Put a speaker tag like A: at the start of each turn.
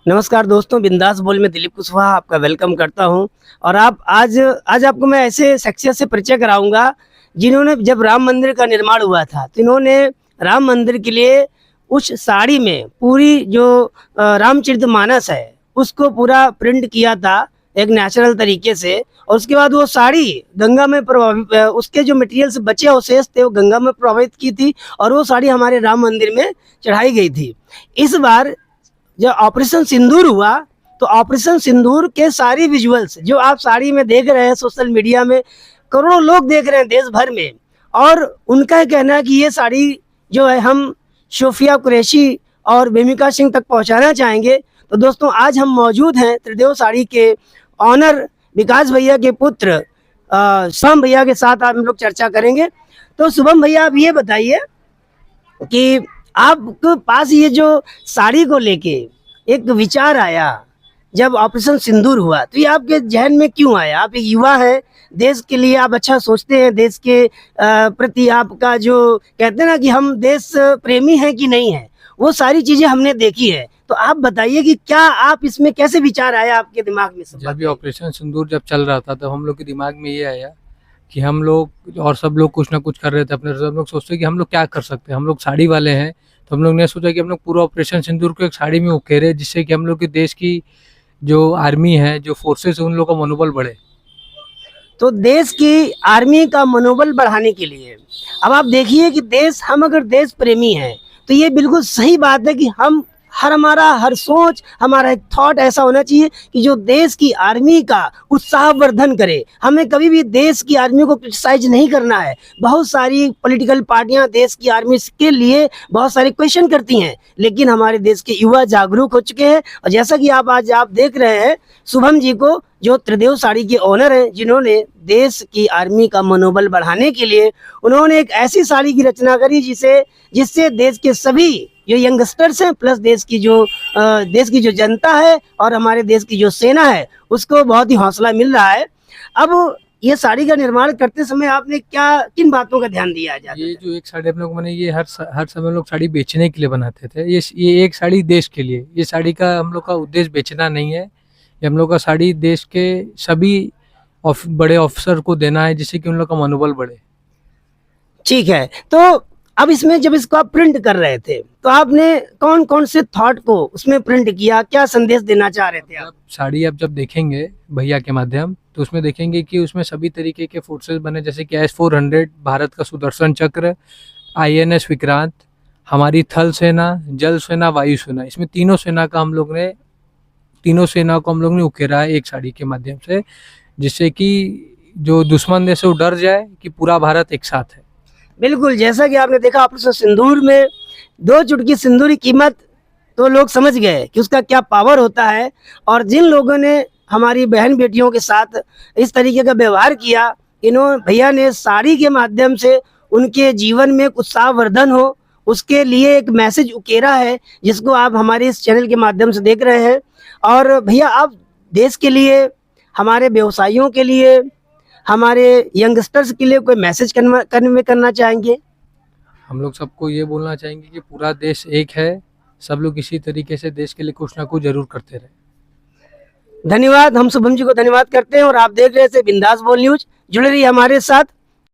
A: नमस्कार दोस्तों, बिंदास बोल में दिलीप कुशवाहा आपका वेलकम करता हूं। और आप आज आपको मैं ऐसे शख्सियत से परिचय कराऊंगा जिन्होंने जब राम मंदिर का निर्माण हुआ था तो इन्होंने राम मंदिर के लिए उस साड़ी में पूरी जो रामचरितमानस है उसको पूरा प्रिंट किया था एक नेचुरल तरीके से। और उसके बाद वो साड़ी गंगा में प्रभावित, उसके जो मटेरियल्स बचे अवशेष थे वो गंगा में प्रभावित की थी और वो साड़ी हमारे राम मंदिर में चढ़ाई गई थी। इस बार जब ऑपरेशन सिंदूर हुआ तो ऑपरेशन सिंदूर के सारी विजुअल्स जो आप साड़ी में देख रहे हैं, सोशल मीडिया में करोड़ों लोग देख रहे हैं देश भर में, और उनका कहना है कि ये साड़ी जो है हम शोफिया कुरैशी और बेमिका सिंह तक पहुंचाना चाहेंगे। तो दोस्तों, आज हम मौजूद हैं त्रिदेव साड़ी के ऑनर विकास भैया के पुत्र शुभम भैया के साथ हम लोग चर्चा करेंगे। तो शुभम भैया, आप ये बताइए कि आपके पास ये जो साड़ी को लेके एक विचार आया जब ऑपरेशन सिंदूर हुआ, तो ये आपके जहन में क्यों आया? आप एक युवा हैं, देश के लिए आप अच्छा सोचते हैं, देश के प्रति आपका जो कहते हैं ना कि हम देश प्रेमी हैं कि नहीं है, वो सारी चीजें हमने देखी है। तो आप बताइए कि क्या आप इसमें कैसे विचार आया आपके दिमाग में?
B: जब ये ऑपरेशन सिंदूर जब चल रहा था तो हम लोग के दिमाग में ये आया कि हम लोग और सब लोग कुछ ना कुछ कर रहे थे अपने, सब लोग सोचते कि हम लोग क्या कर सकते हैं, हम लोग साड़ी वाले हैं। तो हम लोग ने सोचा कि हम लोग पूरा ऑपरेशन सिंदूर को एक साड़ी में उकेरे, जिससे कि हम लोग के देश की जो आर्मी है, जो फोर्सेस है, उन लोग का मनोबल बढ़े।
A: तो देश की आर्मी का मनोबल बढ़ाने के लिए अब आप देखिए कि हम अगर देश प्रेमी हैं तो ये बिल्कुल सही बात है कि हमारा हर सोच, हमारा एक थॉट ऐसा होना चाहिए कि जो देश की आर्मी का उत्साहवर्धन करे। हमें कभी भी देश की आर्मी को क्रिटिसाइज नहीं करना है। बहुत सारी पॉलिटिकल पार्टियां देश की आर्मी के लिए बहुत सारे क्वेश्चन करती हैं, लेकिन हमारे देश के युवा जागरूक हो चुके हैं। और जैसा कि आज आप देख रहे हैं शुभम जी को, जो त्रिदेव साड़ी के ओनर हैं, जिन्होंने देश की आर्मी का मनोबल बढ़ाने के लिए उन्होंने एक ऐसी साड़ी की रचना करी जिससे देश के सभी जो यंगस्टर्स हैं प्लस देश की जो जनता है और हमारे देश की जो सेना है उसको बहुत ही हौसला मिल रहा है। अब ये साड़ी का निर्माण करते समय आपने किन बातों का ध्यान दिया?
B: ये जो एक साड़ी हम लोग मैंने ये हर समय लोग साड़ी बेचने के लिए बनाते थे। ये एक साड़ी देश के लिए, ये साड़ी का हम लोग का उद्देश्य बेचना नहीं है। ये हम लोग का साड़ी देश के सभी बड़े ऑफिसर को देना है, जिससे कि उन लोग का मनोबल बढ़े।
A: ठीक है, तो अब इसमें जब इसको आप प्रिंट कर रहे थे तो आपने कौन कौन से थॉट को उसमें प्रिंट किया? क्या संदेश देना चाह रहे थे आप?
B: साड़ी आप जब देखेंगे भैया के माध्यम तो उसमें देखेंगे कि उसमें सभी तरीके के फोर्सेस बने, जैसे कि S-400 भारत का सुदर्शन चक्र, INS विक्रांत, हमारी थल सेना, जल सेना, वायु सेना, इसमें तीनों सेना को हम लोग ने उकेरा है एक साड़ी के माध्यम से, जिससे कि जो दुश्मन देश है वो डर जाए कि पूरा भारत एक साथ है।
A: बिल्कुल, जैसा कि आपने देखा ऑपरेशन सिंदूर में 2 चुटकी सिंदूर की कीमत तो लोग समझ गए कि उसका क्या पावर होता है। और जिन लोगों ने हमारी बहन बेटियों के साथ इस तरीके का व्यवहार किया, भैया ने साड़ी के माध्यम से उनके जीवन में उत्साहवर्धन हो उसके लिए एक मैसेज उकेरा है, जिसको आप हमारे इस चैनल के माध्यम से देख रहे हैं। और भैया, आप देश के लिए, हमारे व्यवसायियों के लिए, हमारे यंगस्टर्स के लिए कोई मैसेज कन्वे करना चाहेंगे?
B: हम लोग सबको ये बोलना चाहेंगे कि पूरा देश एक है, सब लोग इसी तरीके से देश के लिए कुछ ना कुछ जरूर करते रहे।
A: धन्यवाद। हम शुभम जी को धन्यवाद करते हैं और आप देख रहे थे बिंदास बोल न्यूज। जुड़े रहिए हमारे साथ।